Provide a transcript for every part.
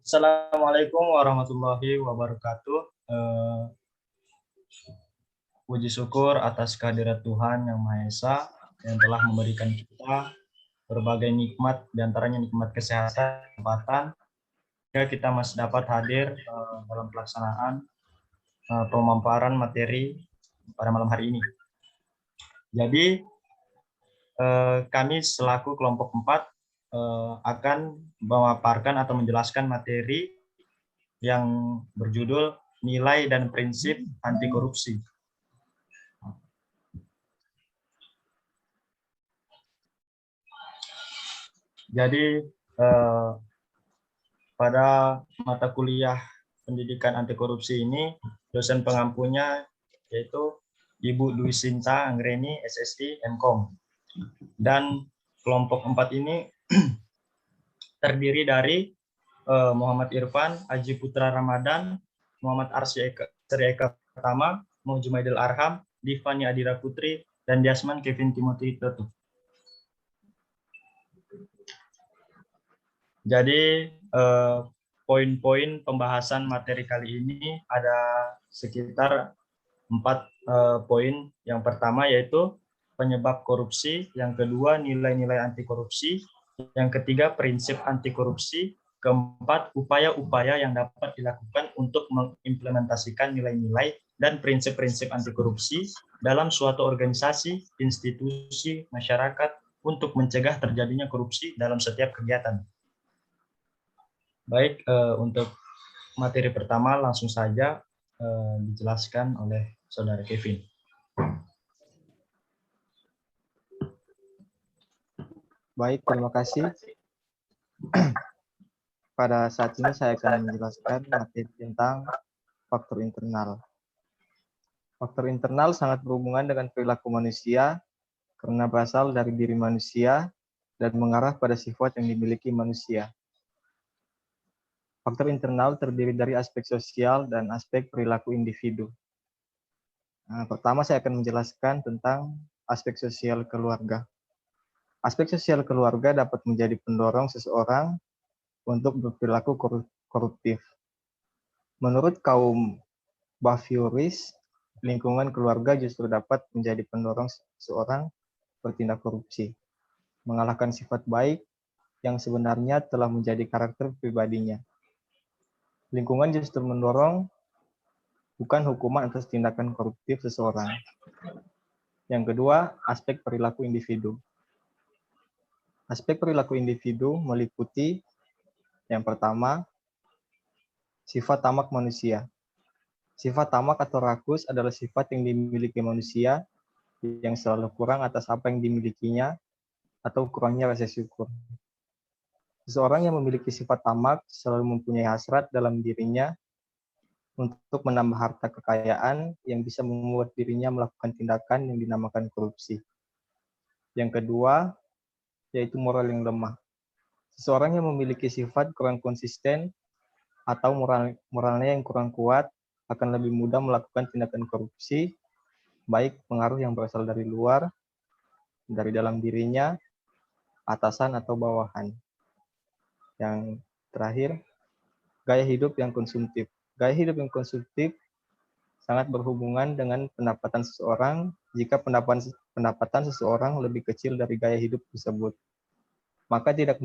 Assalamualaikum warahmatullahi wabarakatuh. Puji syukur atas kehadirat Tuhan Yang Maha Esa yang telah memberikan kita berbagai nikmat, diantaranya nikmat kesehatan, kesempatan, sehingga kita masih dapat hadir dalam pelaksanaan pemaparan materi pada malam hari ini. Jadi kami selaku kelompok 4 akan memaparkan atau menjelaskan materi yang berjudul Nilai dan Prinsip Anti Korupsi. Jadi pada mata kuliah pendidikan anti korupsi ini dosen pengampunya yaitu Ibu Dwi Sinta Anggreni SSI MKOM. Dan kelompok 4 ini terdiri dari Muhammad Irfan, Aji Putra Ramadan, Muhammad Arsy Eka Pertama, Mujumaidil Arham, Divani Adira Putri, dan Diasman Kevin Timothy Tetu. Jadi poin-poin pembahasan materi kali ini ada sekitar 4 poin. Yang pertama yaitu penyebab korupsi, yang kedua nilai-nilai anti korupsi, yang ketiga prinsip anti korupsi, keempat upaya-upaya yang dapat dilakukan untuk mengimplementasikan nilai-nilai dan prinsip-prinsip anti korupsi dalam suatu organisasi, institusi, masyarakat untuk mencegah terjadinya korupsi dalam setiap kegiatan. Baik, untuk materi pertama langsung saja dijelaskan oleh Saudara Kevin. Baik, terima kasih. Pada saat ini saya akan menjelaskan materi tentang faktor internal. Faktor internal sangat berhubungan dengan perilaku manusia karena berasal dari diri manusia dan mengarah pada sifat yang dimiliki manusia. Faktor internal terdiri dari aspek sosial dan aspek perilaku individu. Nah, pertama saya akan menjelaskan tentang aspek sosial keluarga. Aspek sosial keluarga dapat menjadi pendorong seseorang untuk berperilaku koruptif. Menurut kaum behavioris, lingkungan keluarga justru dapat menjadi pendorong seseorang bertindak korupsi, mengalahkan sifat baik yang sebenarnya telah menjadi karakter pribadinya. Lingkungan justru mendorong, bukan hukuman atas tindakan koruptif seseorang. Yang kedua, aspek perilaku individu. Aspek perilaku individu meliputi yang pertama, sifat tamak manusia. Sifat tamak atau rakus adalah sifat yang dimiliki manusia yang selalu kurang atas apa yang dimilikinya atau kurangnya rasa syukur. Seseorang yang memiliki sifat tamak selalu mempunyai hasrat dalam dirinya untuk menambah harta kekayaan yang bisa membuat dirinya melakukan tindakan yang dinamakan korupsi. Yang kedua, yaitu moral yang lemah. Seseorang yang memiliki sifat kurang konsisten atau moralnya yang kurang kuat akan lebih mudah melakukan tindakan korupsi, baik pengaruh yang berasal dari luar, dari dalam dirinya, atasan atau bawahan. Yang terakhir, gaya hidup yang konsumtif. Gaya hidup yang konsumtif sangat berhubungan dengan pendapatan seseorang jika pendapatan seseorang lebih kecil dari gaya hidup tersebut. Maka tidak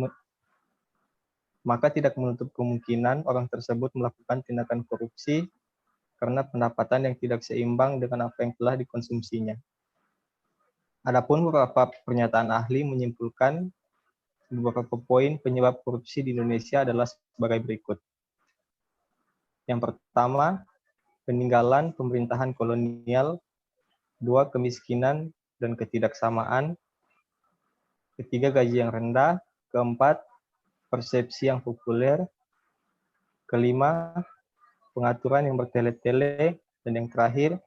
menutup kemungkinan orang tersebut melakukan tindakan korupsi karena pendapatan yang tidak seimbang dengan apa yang telah dikonsumsinya. Adapun beberapa pernyataan ahli menyimpulkan beberapa poin penyebab korupsi di Indonesia adalah sebagai berikut. Yang pertama, peninggalan pemerintahan kolonial. 2, kemiskinan dan ketidaksamaan. 3, gaji yang rendah. 4, persepsi yang populer. 5, pengaturan yang bertele-tele. Dan yang terakhir,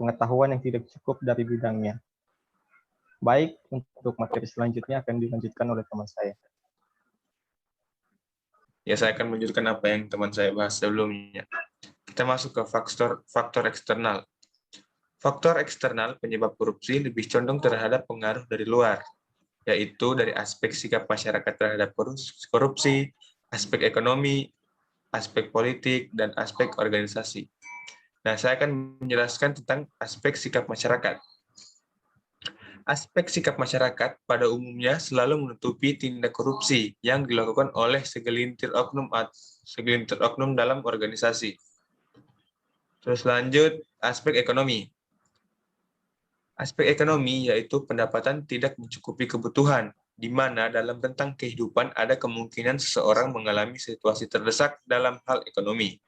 pengetahuan yang tidak cukup dari bidangnya. Baik, untuk materi selanjutnya akan dilanjutkan oleh teman saya. Ya, saya akan melanjutkan apa yang teman saya bahas sebelumnya. Kita masuk ke faktor eksternal. Faktor eksternal penyebab korupsi lebih condong terhadap pengaruh dari luar, yaitu dari aspek sikap masyarakat terhadap korupsi, aspek ekonomi, aspek politik, dan aspek organisasi. Nah, saya akan menjelaskan tentang aspek sikap masyarakat. Aspek sikap masyarakat pada umumnya selalu menutupi tindak korupsi yang dilakukan oleh segelintir oknum dalam organisasi. Terus lanjut, aspek ekonomi. Aspek ekonomi yaitu pendapatan tidak mencukupi kebutuhan, di mana dalam rentang kehidupan ada kemungkinan seseorang mengalami situasi terdesak dalam hal ekonomi.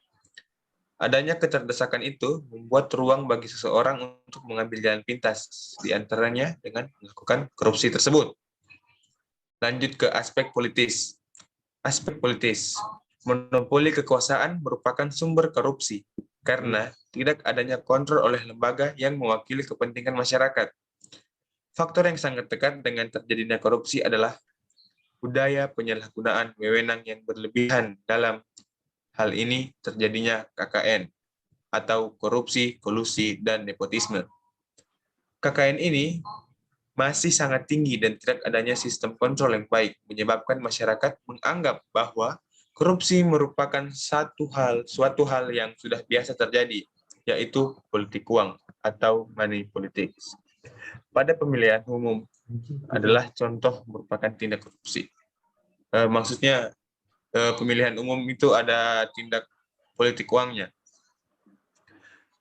Adanya keterdesakan itu membuat ruang bagi seseorang untuk mengambil jalan pintas, di antaranya dengan melakukan korupsi tersebut. Lanjut ke aspek politis. Aspek politis, monopoli kekuasaan merupakan sumber korupsi, karena tidak adanya kontrol oleh lembaga yang mewakili kepentingan masyarakat. Faktor yang sangat dekat dengan terjadinya korupsi adalah budaya penyalahgunaan wewenang yang berlebihan. Dalam hal ini terjadinya KKN, atau korupsi, kolusi, dan nepotisme. KKN ini masih sangat tinggi dan tidak adanya sistem kontrol yang baik, menyebabkan masyarakat menganggap bahwa korupsi merupakan suatu hal yang sudah biasa terjadi, yaitu politik uang atau money politics. Pada pemilihan umum adalah contoh merupakan tindak korupsi. Maksudnya pemilihan umum itu ada tindak politik uangnya.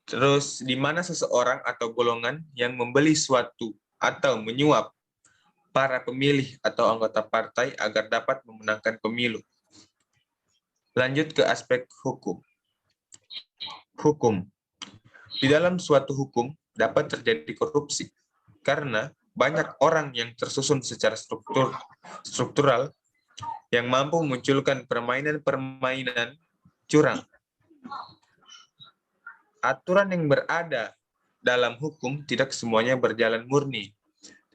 Terus di mana seseorang atau golongan yang membeli suatu atau menyuap para pemilih atau anggota partai agar dapat memenangkan pemilu. Lanjut ke aspek hukum. Hukum. Di dalam suatu hukum dapat terjadi korupsi karena banyak orang yang tersusun secara struktural yang mampu memunculkan permainan-permainan curang. Aturan yang berada dalam hukum tidak semuanya berjalan murni,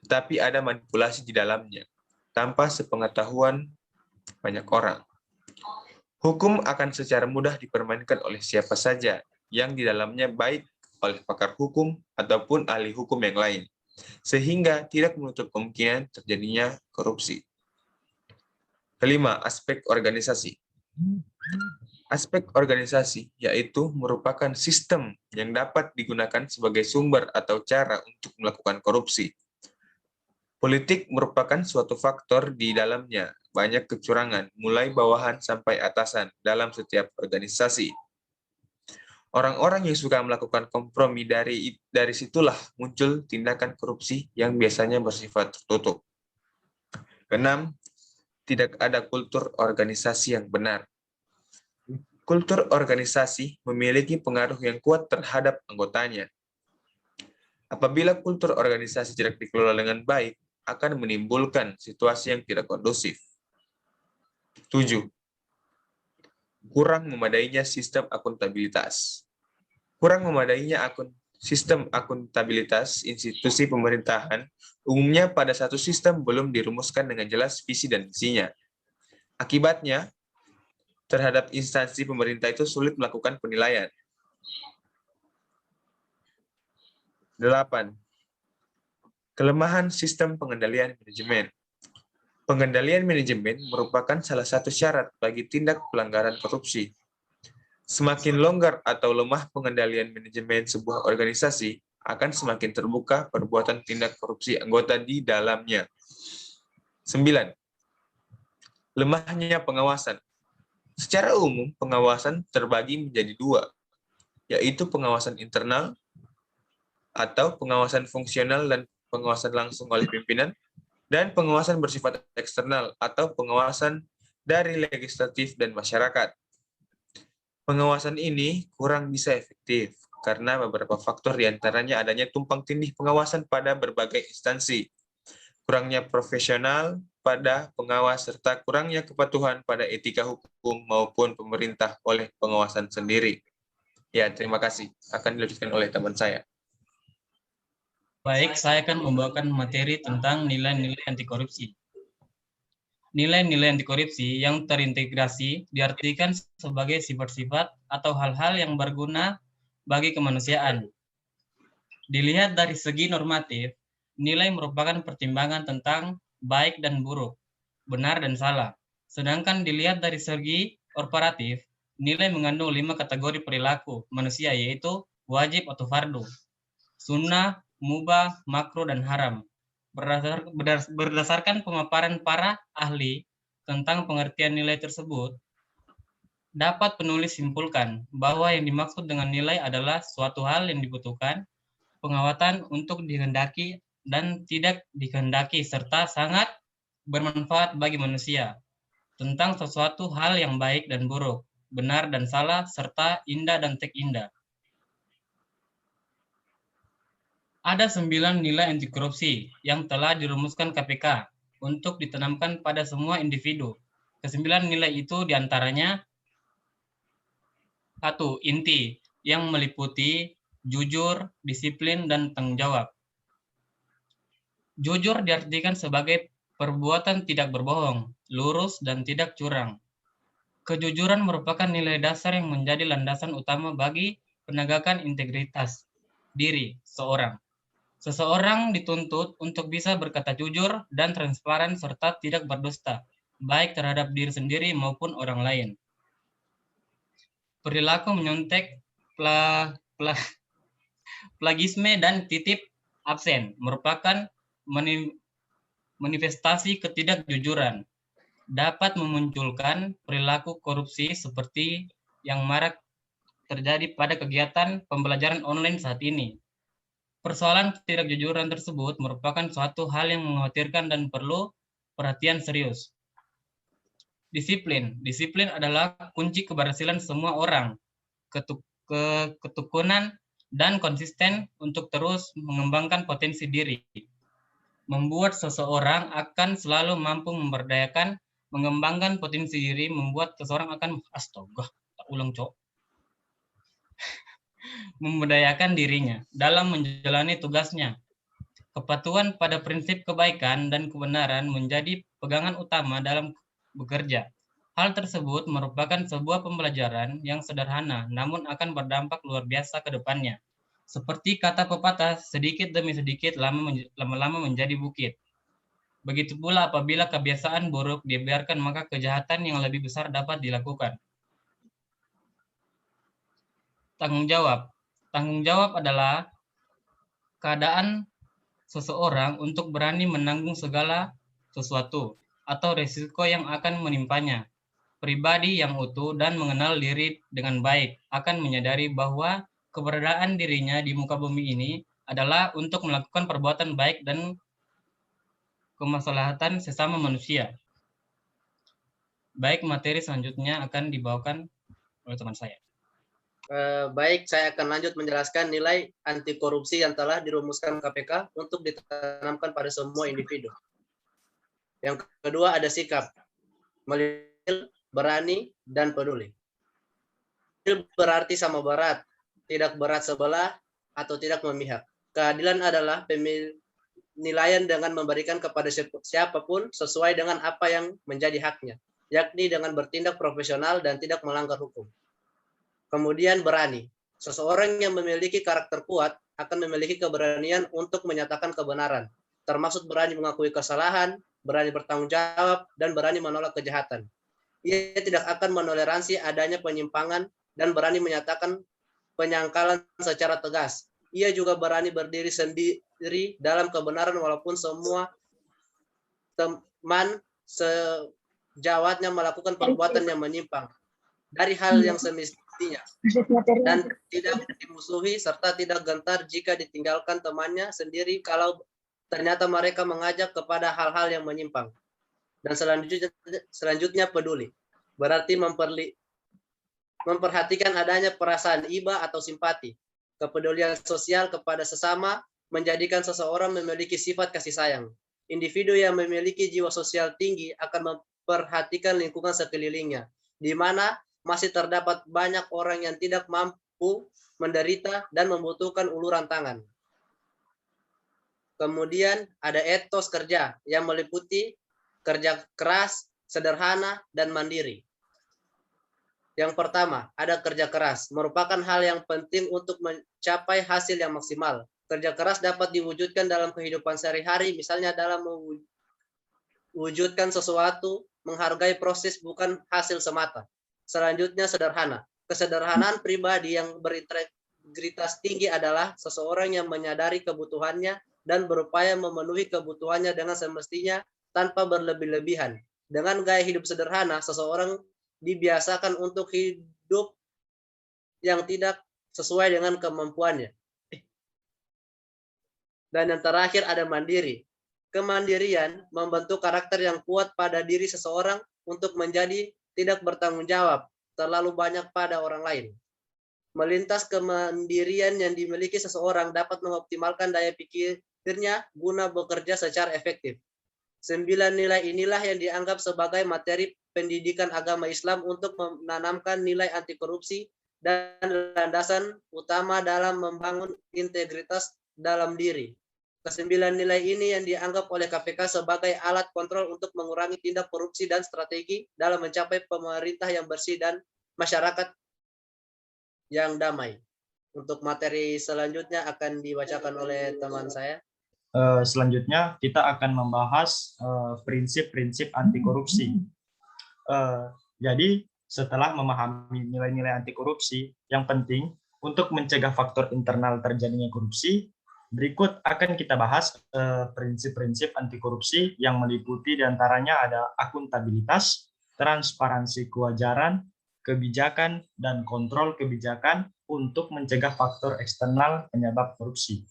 tetapi ada manipulasi di dalamnya, tanpa sepengetahuan banyak orang. Hukum akan secara mudah dipermainkan oleh siapa saja yang di dalamnya, baik oleh pakar hukum ataupun ahli hukum yang lain, sehingga tidak menutup kemungkinan terjadinya korupsi. Kelima, aspek organisasi. Aspek organisasi yaitu merupakan sistem yang dapat digunakan sebagai sumber atau cara untuk melakukan korupsi. Politik merupakan suatu faktor di dalamnya banyak kecurangan, mulai bawahan sampai atasan dalam setiap organisasi. Orang-orang yang suka melakukan kompromi dari situlah muncul tindakan korupsi yang biasanya bersifat tertutup. Keenam, tidak ada kultur organisasi yang benar. Kultur organisasi memiliki pengaruh yang kuat terhadap anggotanya. Apabila kultur organisasi tidak dikelola dengan baik, akan menimbulkan situasi yang tidak kondusif. 7. Kurang memadainya sistem akuntabilitas. Kurang memadainya sistem akuntabilitas institusi pemerintahan umumnya pada satu sistem belum dirumuskan dengan jelas visi dan misinya. Akibatnya, terhadap instansi pemerintah itu sulit melakukan penilaian. 8. Kelemahan sistem pengendalian manajemen. Pengendalian manajemen merupakan salah satu syarat bagi tindak pelanggaran korupsi. Semakin longgar atau lemah pengendalian manajemen sebuah organisasi, akan semakin terbuka perbuatan tindak korupsi anggota di dalamnya. 9. Lemahnya pengawasan. Secara umum, pengawasan terbagi menjadi dua, yaitu pengawasan internal atau pengawasan fungsional dan pengawasan langsung oleh pimpinan, dan pengawasan bersifat eksternal atau pengawasan dari legislatif dan masyarakat. Pengawasan ini kurang bisa efektif karena beberapa faktor, diantaranya adanya tumpang tindih pengawasan pada berbagai instansi, kurangnya profesional pada pengawas, serta kurangnya kepatuhan pada etika hukum maupun pemerintah oleh pengawasan sendiri. Ya, terima kasih. Akan dilanjutkan oleh teman saya. Baik, saya akan membawakan materi tentang nilai-nilai anti korupsi. Nilai-nilai anti korupsi yang terintegrasi diartikan sebagai sifat-sifat atau hal-hal yang berguna bagi kemanusiaan. Dilihat dari segi normatif, nilai merupakan pertimbangan tentang baik dan buruk, benar dan salah, Sedangkan dilihat dari segi operatif, nilai mengandung 5 kategori perilaku manusia, yaitu wajib atau fardu, sunnah, mubah, makruh, dan haram. Berdasarkan pemaparan para ahli tentang pengertian nilai tersebut, dapat penulis simpulkan bahwa yang dimaksud dengan nilai adalah suatu hal yang dibutuhkan, pengawasan untuk dikehendaki dan tidak dikehendaki, serta sangat bermanfaat bagi manusia, tentang sesuatu hal yang baik dan buruk, benar dan salah, serta indah dan tak indah. Ada 9 nilai anti korupsi yang telah dirumuskan KPK untuk ditanamkan pada semua individu. Ke-9 nilai itu diantaranya 1. Inti, yang meliputi jujur, disiplin, dan tanggung jawab. Jujur diartikan sebagai perbuatan tidak berbohong, lurus, dan tidak curang. Kejujuran merupakan nilai dasar yang menjadi landasan utama bagi penegakan integritas diri seorang. Seseorang dituntut untuk bisa berkata jujur dan transparan serta tidak berdusta, baik terhadap diri sendiri maupun orang lain. Perilaku menyontek, plagisme, dan titip absen merupakan manifestasi ketidakjujuran. Dapat memunculkan perilaku korupsi seperti yang marak terjadi pada kegiatan pembelajaran online saat ini. Persoalan ketidakjujuran tersebut merupakan suatu hal yang mengkhawatirkan dan perlu perhatian serius. Disiplin. Disiplin adalah kunci keberhasilan semua orang. Ketekunan dan konsisten untuk terus mengembangkan potensi diri. Membuat seseorang akan selalu mampu memberdayakan, mengembangkan potensi diri, membuat seseorang akan memberdayakan dirinya dalam menjalani tugasnya. Kepatuhan pada prinsip kebaikan dan kebenaran menjadi pegangan utama dalam bekerja. Hal tersebut merupakan sebuah pembelajaran yang sederhana, namun akan berdampak luar biasa ke depannya. Seperti kata pepatah, sedikit demi sedikit lama-lama menjadi bukit. Begitu pula apabila kebiasaan buruk dibiarkan, maka kejahatan yang lebih besar dapat dilakukan. Tanggung jawab. Tanggung jawab adalah keadaan seseorang untuk berani menanggung segala sesuatu atau risiko yang akan menimpanya. Pribadi yang utuh dan mengenal diri dengan baik akan menyadari bahwa keberadaan dirinya di muka bumi ini adalah untuk melakukan perbuatan baik dan kemaslahatan sesama manusia. Baik, materi selanjutnya akan dibawakan oleh teman saya. Baik, saya akan lanjut menjelaskan nilai anti korupsi yang telah dirumuskan KPK untuk ditanamkan pada semua individu. Yang kedua ada sikap, adil, berani, dan peduli. Adil berarti sama berat, tidak berat sebelah, atau tidak memihak. Keadilan adalah penilaian dengan memberikan kepada siapapun sesuai dengan apa yang menjadi haknya, yakni dengan bertindak profesional dan tidak melanggar hukum. Kemudian berani. Seseorang yang memiliki karakter kuat akan memiliki keberanian untuk menyatakan kebenaran, termasuk berani mengakui kesalahan, berani bertanggung jawab, dan berani menolak kejahatan. Ia tidak akan menoleransi adanya penyimpangan dan berani menyatakan penyangkalan secara tegas. Ia juga berani berdiri sendiri dalam kebenaran walaupun semua teman sejawatnya melakukan perbuatan yang menyimpang dari hal yang semestinya, dan tidak dimusuhi serta tidak gentar jika ditinggalkan temannya sendiri kalau ternyata mereka mengajak kepada hal-hal yang menyimpang. Dan selanjutnya peduli, berarti memperhatikan adanya perasaan iba atau simpati. Kepedulian sosial kepada sesama menjadikan seseorang memiliki sifat kasih sayang. Individu yang memiliki jiwa sosial tinggi akan memperhatikan lingkungan sekelilingnya, di mana masih terdapat banyak orang yang tidak mampu, menderita, dan membutuhkan uluran tangan. Kemudian ada etos kerja yang meliputi kerja keras, sederhana, dan mandiri. Yang pertama, ada kerja keras, merupakan hal yang penting untuk mencapai hasil yang maksimal. Kerja keras dapat diwujudkan dalam kehidupan sehari-hari, misalnya dalam mewujudkan sesuatu menghargai proses bukan hasil semata. Selanjutnya sederhana. Kesederhanaan pribadi yang berintegritas tinggi adalah seseorang yang menyadari kebutuhannya dan berupaya memenuhi kebutuhannya dengan semestinya tanpa berlebih-lebihan. Dengan gaya hidup sederhana, seseorang dibiasakan untuk hidup yang tidak sesuai dengan kemampuannya. Dan yang terakhir ada mandiri. Kemandirian membentuk karakter yang kuat pada diri seseorang untuk menjadi tidak bertanggung jawab terlalu banyak pada orang lain. Melintas kemandirian yang dimiliki seseorang dapat mengoptimalkan daya pikirnya guna bekerja secara efektif. 9 nilai inilah yang dianggap sebagai materi pendidikan agama Islam untuk menanamkan nilai anti korupsi dan landasan utama dalam membangun integritas dalam diri. Kesembilan nilai ini yang dianggap oleh KPK sebagai alat kontrol untuk mengurangi tindak korupsi dan strategi dalam mencapai pemerintah yang bersih dan masyarakat yang damai. Untuk materi selanjutnya akan dibacakan oleh teman saya. Selanjutnya kita akan membahas prinsip-prinsip anti korupsi. Jadi setelah memahami nilai-nilai anti korupsi yang penting untuk mencegah faktor internal terjadinya korupsi, berikut akan kita bahas prinsip-prinsip anti korupsi yang meliputi diantaranya ada akuntabilitas, transparansi kewajaran, kebijakan, dan kontrol kebijakan untuk mencegah faktor eksternal penyebab korupsi.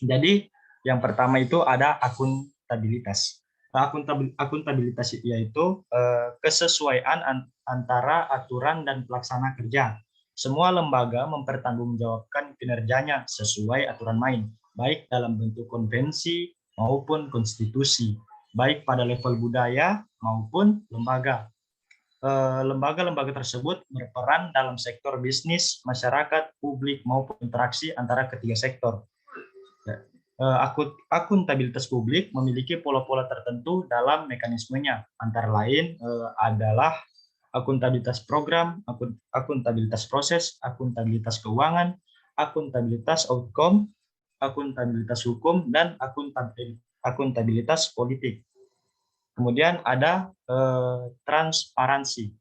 Jadi yang pertama itu ada akuntabilitas. Akuntabilitas yaitu kesesuaian antara aturan dan pelaksana kerja. Semua lembaga mempertanggungjawabkan kinerjanya sesuai aturan main, baik dalam bentuk konvensi maupun konstitusi, baik pada level budaya maupun lembaga. Lembaga-lembaga tersebut berperan dalam sektor bisnis, masyarakat, publik, maupun interaksi antara ketiga sektor. Akuntabilitas publik memiliki pola-pola tertentu dalam mekanismenya, antara lain adalah akuntabilitas program, akuntabilitas proses, akuntabilitas keuangan, akuntabilitas outcome, akuntabilitas hukum, dan akuntabilitas politik. Kemudian ada transparansi.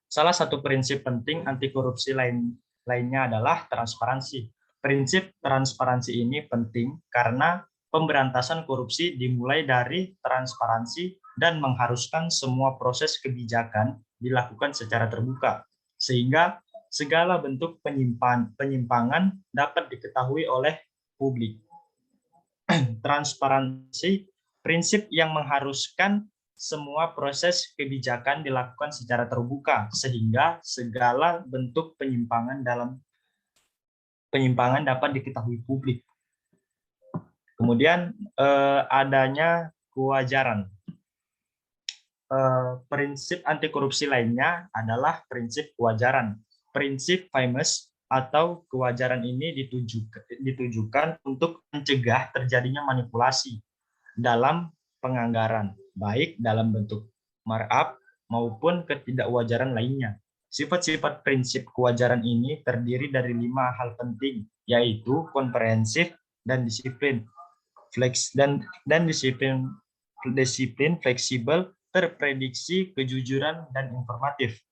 Salah satu prinsip penting anti korupsi lainnya adalah transparansi. Prinsip transparansi ini penting karena pemberantasan korupsi dimulai dari transparansi dan mengharuskan semua proses kebijakan dilakukan secara terbuka, sehingga segala bentuk penyimpangan dapat diketahui oleh publik. Transparansi, prinsip yang mengharuskan semua proses kebijakan dilakukan secara terbuka, sehingga segala bentuk penyimpangan dapat diketahui publik. Kemudian adanya kewajaran. Prinsip anti korupsi lainnya adalah prinsip kewajaran. Prinsip fairness atau kewajaran ini ditujukan untuk mencegah terjadinya manipulasi dalam penganggaran, baik dalam bentuk markup maupun ketidakwajaran lainnya. Sifat-sifat prinsip kewajaran ini terdiri dari 5 hal penting, yaitu komprehensif dan disiplin, disiplin fleksibel, terprediksi, kejujuran, dan informatif.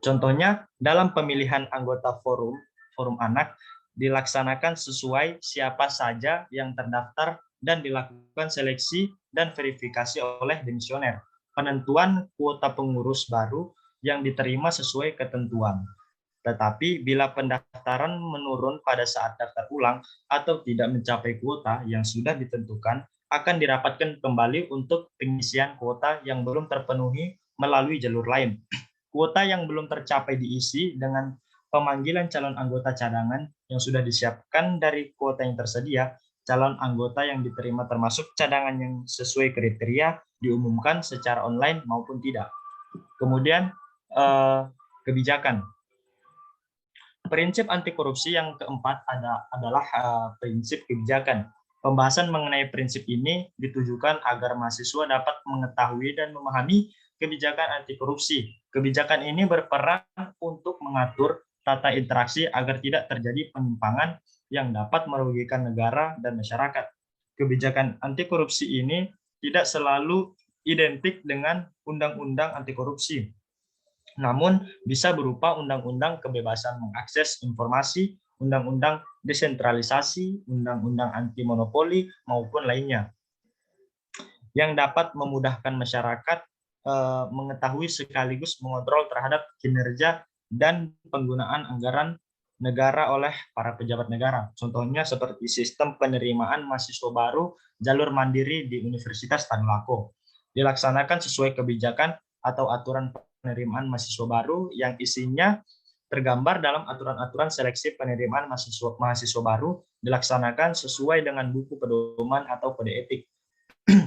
Contohnya, dalam pemilihan anggota forum anak dilaksanakan sesuai siapa saja yang terdaftar dan dilakukan seleksi dan verifikasi oleh demisioner. Penentuan kuota pengurus baru yang diterima sesuai ketentuan. Tetapi bila pendaftaran menurun pada saat daftar ulang atau tidak mencapai kuota yang sudah ditentukan, akan dirapatkan kembali untuk pengisian kuota yang belum terpenuhi melalui jalur lain. Kuota yang belum tercapai diisi dengan pemanggilan calon anggota cadangan yang sudah disiapkan dari kuota yang tersedia. Calon anggota yang diterima termasuk cadangan yang sesuai kriteria diumumkan secara online maupun tidak. Kemudian kebijakan. Prinsip anti korupsi yang keempat adalah prinsip kebijakan. Pembahasan mengenai prinsip ini ditujukan agar mahasiswa dapat mengetahui dan memahami kebijakan anti korupsi. Kebijakan ini berperan untuk mengatur tata interaksi agar tidak terjadi penyimpangan yang dapat merugikan negara dan masyarakat. Kebijakan anti korupsi ini tidak selalu identik dengan undang-undang anti korupsi. Namun bisa berupa undang-undang kebebasan mengakses informasi, undang-undang desentralisasi, undang-undang anti monopoli, maupun lainnya, yang dapat memudahkan masyarakat mengetahui sekaligus mengontrol terhadap kinerja dan penggunaan anggaran negara oleh para pejabat negara. Contohnya seperti sistem penerimaan mahasiswa baru jalur mandiri di Universitas Tadulako. Dilaksanakan sesuai kebijakan atau aturan penerimaan mahasiswa baru yang isinya tergambar dalam aturan-aturan seleksi penerimaan mahasiswa baru dilaksanakan sesuai dengan buku pedoman atau kode etik.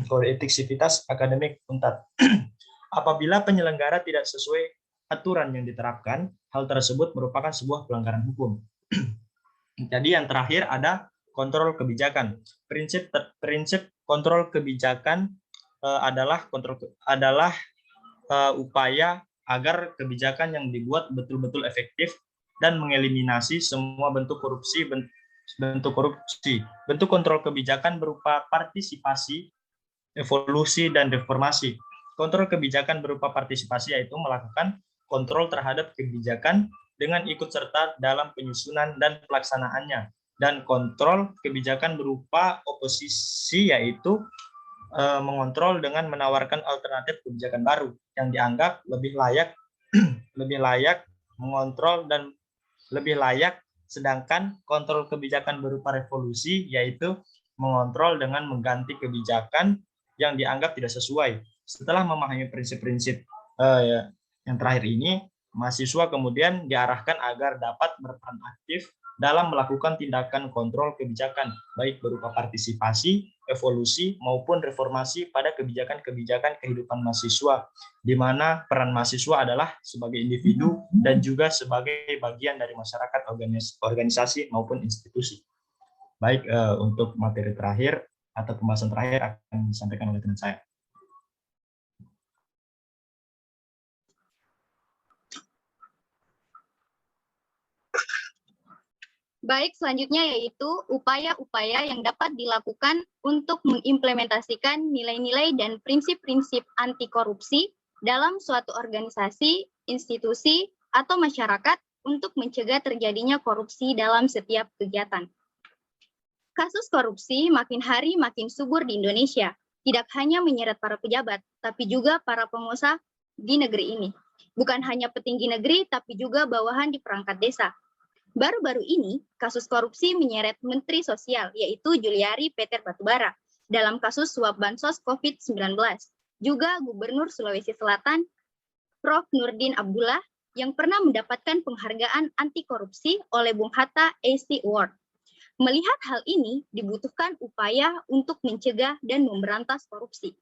Kode etik sivitas akademik UNTAD. Apabila penyelenggara tidak sesuai aturan yang diterapkan, hal tersebut merupakan sebuah pelanggaran hukum. Jadi yang terakhir ada kontrol kebijakan. Prinsip kontrol kebijakan adalah upaya agar kebijakan yang dibuat betul-betul efektif dan mengeliminasi semua bentuk korupsi. Bentuk kontrol kebijakan berupa partisipasi, evolusi, dan reformasi. Kontrol kebijakan berupa partisipasi yaitu melakukan kontrol terhadap kebijakan dengan ikut serta dalam penyusunan dan pelaksanaannya. Dan kontrol kebijakan berupa oposisi yaitu mengontrol dengan menawarkan alternatif kebijakan baru yang dianggap lebih layak mengontrol dan lebih layak. Sedangkan kontrol kebijakan berupa revolusi yaitu mengontrol dengan mengganti kebijakan yang dianggap tidak sesuai. Setelah memahami prinsip-prinsip yang terakhir ini, mahasiswa kemudian diarahkan agar dapat berperan aktif dalam melakukan tindakan kontrol kebijakan, baik berupa partisipasi, evolusi, maupun reformasi pada kebijakan-kebijakan kehidupan mahasiswa, di mana peran mahasiswa adalah sebagai individu dan juga sebagai bagian dari masyarakat, organisasi, maupun institusi. Baik, untuk materi terakhir atau pembahasan terakhir akan disampaikan oleh teman saya. Baik, selanjutnya yaitu upaya-upaya yang dapat dilakukan untuk mengimplementasikan nilai-nilai dan prinsip-prinsip anti korupsi dalam suatu organisasi, institusi, atau masyarakat untuk mencegah terjadinya korupsi dalam setiap kegiatan. Kasus korupsi makin hari makin subur di Indonesia, tidak hanya menyeret para pejabat, tapi juga para pengusaha di negeri ini. Bukan hanya petinggi negeri, tapi juga bawahan di perangkat desa. Baru-baru ini, kasus korupsi menyeret Menteri Sosial, yaitu Juliari Peter Batubara, dalam kasus suap bansos COVID-19. Juga Gubernur Sulawesi Selatan, Prof. Nurdin Abdullah, yang pernah mendapatkan penghargaan anti korupsi oleh Bung Hatta AC Award. Melihat hal ini, dibutuhkan upaya untuk mencegah dan memberantas korupsi.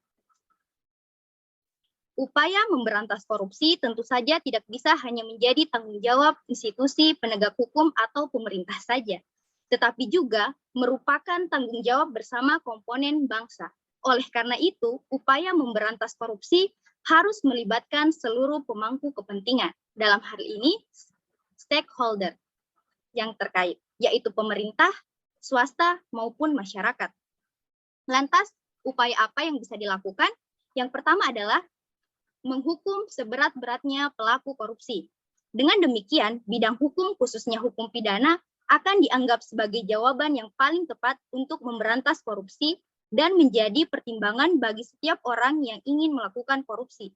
Upaya memberantas korupsi tentu saja tidak bisa hanya menjadi tanggung jawab institusi penegak hukum atau pemerintah saja, tetapi juga merupakan tanggung jawab bersama komponen bangsa. Oleh karena itu, upaya memberantas korupsi harus melibatkan seluruh pemangku kepentingan, dalam hal ini stakeholder yang terkait, yaitu pemerintah, swasta, maupun masyarakat. Lantas, upaya apa yang bisa dilakukan? Yang pertama adalah menghukum seberat-beratnya pelaku korupsi. Dengan demikian, bidang hukum, khususnya hukum pidana, akan dianggap sebagai jawaban yang paling tepat untuk memberantas korupsi dan menjadi pertimbangan bagi setiap orang yang ingin melakukan korupsi.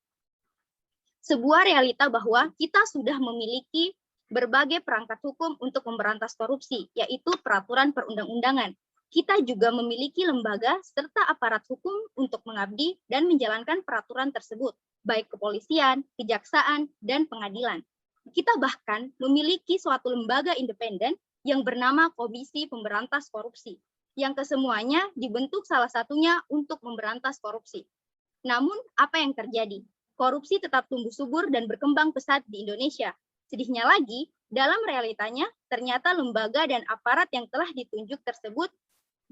Sebuah realita bahwa kita sudah memiliki berbagai perangkat hukum untuk memberantas korupsi, yaitu peraturan perundang-undangan. Kita juga memiliki lembaga serta aparat hukum untuk mengabdi dan menjalankan peraturan tersebut, baik kepolisian, kejaksaan, dan pengadilan. Kita bahkan memiliki suatu lembaga independen yang bernama Komisi Pemberantas Korupsi, yang kesemuanya dibentuk salah satunya untuk memberantas korupsi. Namun, apa yang terjadi? Korupsi tetap tumbuh subur dan berkembang pesat di Indonesia. Sedihnya lagi, dalam realitanya, ternyata lembaga dan aparat yang telah ditunjuk tersebut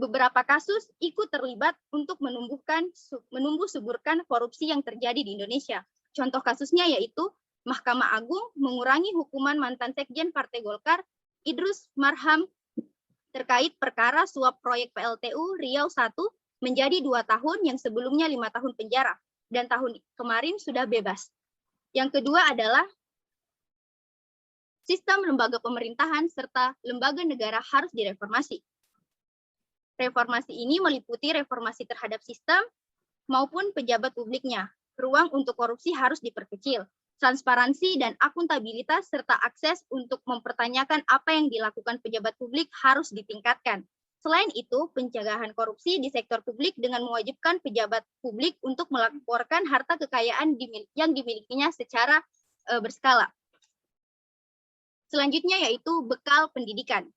beberapa kasus ikut terlibat untuk menumbuh suburkan korupsi yang terjadi di Indonesia. Contoh kasusnya yaitu Mahkamah Agung mengurangi hukuman mantan Sekjen Partai Golkar, Idrus Marham, terkait perkara suap proyek PLTU Riau I menjadi 2 tahun yang sebelumnya 5 tahun penjara. dan tahun kemarin sudah bebas. Yang kedua adalah sistem lembaga pemerintahan serta lembaga negara harus direformasi. Reformasi ini meliputi reformasi terhadap sistem maupun pejabat publiknya. Ruang untuk korupsi harus diperkecil. Transparansi dan akuntabilitas serta akses untuk mempertanyakan apa yang dilakukan pejabat publik harus ditingkatkan. Selain itu, pencegahan korupsi di sektor publik dengan mewajibkan pejabat publik untuk melaporkan harta kekayaan yang dimilikinya secara berskala. Selanjutnya yaitu bekal pendidikan.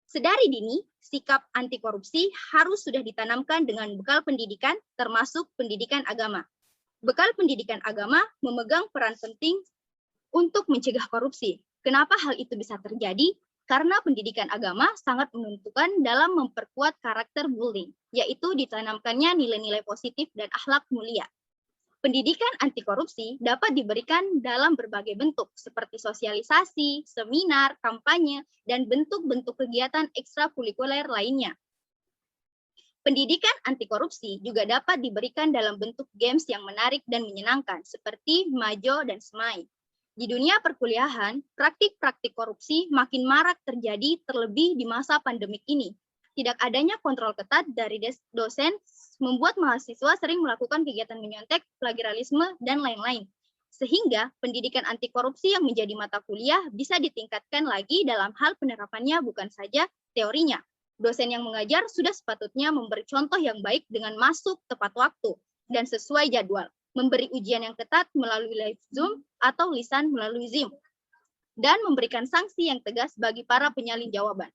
Sedari dini, sikap anti korupsi harus sudah ditanamkan dengan bekal pendidikan, termasuk pendidikan agama. Bekal pendidikan agama memegang peran penting untuk mencegah korupsi. Kenapa hal itu bisa terjadi? Karena pendidikan agama sangat menentukan dalam memperkuat karakter bullying, yaitu ditanamkannya nilai-nilai positif dan akhlak mulia. Pendidikan anti korupsi dapat diberikan dalam berbagai bentuk, seperti sosialisasi, seminar, kampanye, dan bentuk-bentuk kegiatan ekstrakurikuler lainnya. Pendidikan anti korupsi juga dapat diberikan dalam bentuk games yang menarik dan menyenangkan, seperti Majo dan Semai. Di dunia perkuliahan, praktik-praktik korupsi makin marak terjadi terlebih di masa pandemik ini. Tidak adanya kontrol ketat dari dosen membuat mahasiswa sering melakukan kegiatan menyontek, plagiarisme, dan lain-lain. Sehingga pendidikan anti korupsi yang menjadi mata kuliah bisa ditingkatkan lagi dalam hal penerapannya bukan saja teorinya. Dosen yang mengajar sudah sepatutnya memberi contoh yang baik dengan masuk tepat waktu dan sesuai jadwal, memberi ujian yang ketat melalui live Zoom atau lisan melalui Zoom, dan memberikan sanksi yang tegas bagi para penyalin jawaban.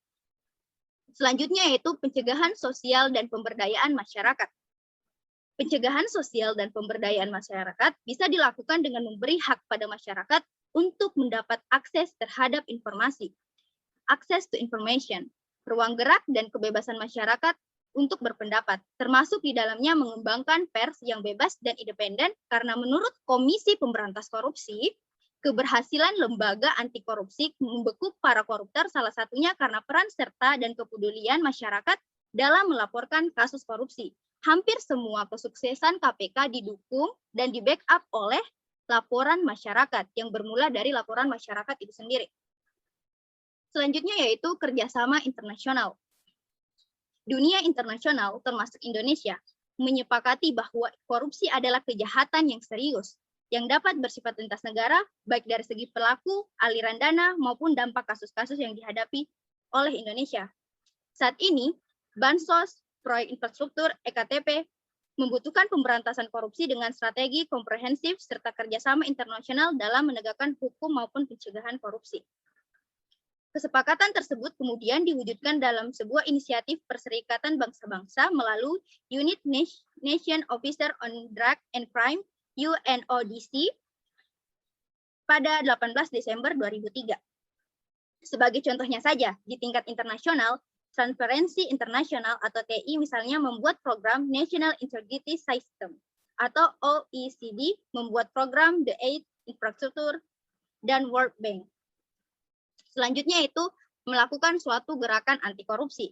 Selanjutnya yaitu pencegahan sosial dan pemberdayaan masyarakat. Pencegahan sosial dan pemberdayaan masyarakat bisa dilakukan dengan memberi hak pada masyarakat untuk mendapat akses terhadap informasi. Access to information, ruang gerak dan kebebasan masyarakat untuk berpendapat, termasuk di dalamnya mengembangkan pers yang bebas dan independen, karena menurut Komisi Pemberantas Korupsi, keberhasilan lembaga anti korupsi membekuk para koruptor salah satunya karena peran serta dan kepedulian masyarakat dalam melaporkan kasus korupsi. Hampir semua kesuksesan KPK didukung dan di-backup oleh laporan masyarakat yang bermula dari laporan masyarakat itu sendiri. Selanjutnya yaitu kerjasama internasional. Dunia internasional, termasuk Indonesia, menyepakati bahwa korupsi adalah kejahatan yang serius, yang dapat bersifat lintas negara, baik dari segi pelaku, aliran dana, maupun dampak kasus-kasus yang dihadapi oleh Indonesia. Saat ini, Bansos, proyek infrastruktur, EKTP, membutuhkan pemberantasan korupsi dengan strategi komprehensif serta kerjasama internasional dalam menegakkan hukum maupun pencegahan korupsi. Kesepakatan tersebut kemudian diwujudkan dalam sebuah inisiatif Perserikatan Bangsa-Bangsa melalui Unit Nation Officer on Drug and Crime UNODC pada 18 Desember 2003. Sebagai contohnya saja, di tingkat internasional, Transparency International atau TI misalnya membuat program National Integrity System atau OECD membuat program The Aid Infrastructure dan World Bank. Selanjutnya itu melakukan suatu gerakan anti korupsi.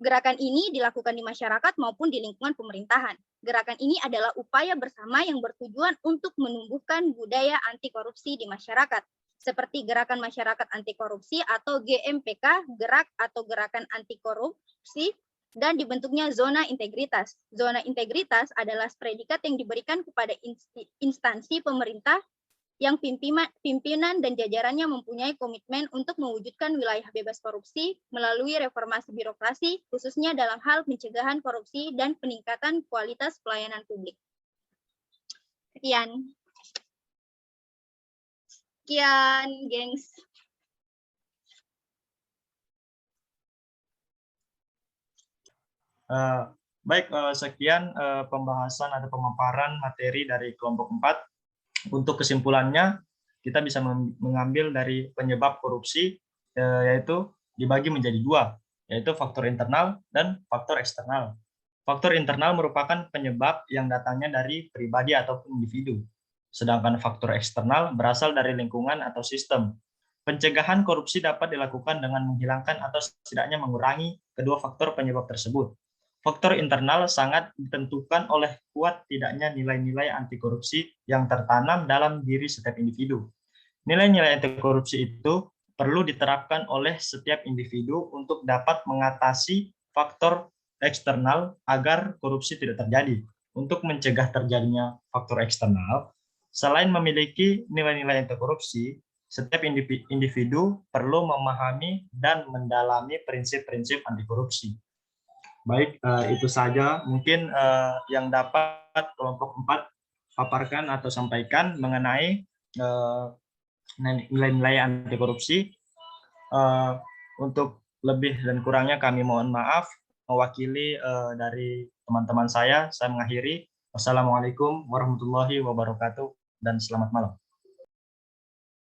Gerakan ini dilakukan di masyarakat maupun di lingkungan pemerintahan. Gerakan ini adalah upaya bersama yang bertujuan untuk menumbuhkan budaya anti korupsi di masyarakat, seperti Gerakan Masyarakat Anti Korupsi atau GMPK, gerak atau gerakan anti korupsi, dan dibentuknya zona integritas. Zona integritas adalah predikat yang diberikan kepada instansi pemerintah yang pimpinan dan jajarannya mempunyai komitmen untuk mewujudkan wilayah bebas korupsi melalui reformasi birokrasi, khususnya dalam hal pencegahan korupsi dan peningkatan kualitas pelayanan publik. Sekian, gengs. Baik, sekian pembahasan atau pemaparan materi dari kelompok 4. Untuk kesimpulannya, kita bisa mengambil dari penyebab korupsi, yaitu dibagi menjadi dua, yaitu faktor internal dan faktor eksternal. Faktor internal merupakan penyebab yang datangnya dari pribadi ataupun individu, sedangkan faktor eksternal berasal dari lingkungan atau sistem. Pencegahan korupsi dapat dilakukan dengan menghilangkan atau setidaknya mengurangi kedua faktor penyebab tersebut. faktor internal sangat ditentukan oleh kuat tidaknya nilai-nilai anti korupsi yang tertanam dalam diri setiap individu. Nilai-nilai anti korupsi itu perlu diterapkan oleh setiap individu untuk dapat mengatasi faktor eksternal agar korupsi tidak terjadi. Untuk mencegah terjadinya faktor eksternal, selain memiliki nilai-nilai anti korupsi, setiap individu perlu memahami dan mendalami prinsip-prinsip anti korupsi. Baik, itu saja mungkin yang dapat kelompok 4 paparkan atau sampaikan mengenai nilai-nilai anti korupsi. Untuk lebih dan kurangnya kami mohon maaf. Mewakili dari teman-teman saya mengakhiri. Wassalamualaikum warahmatullahi wabarakatuh dan selamat malam.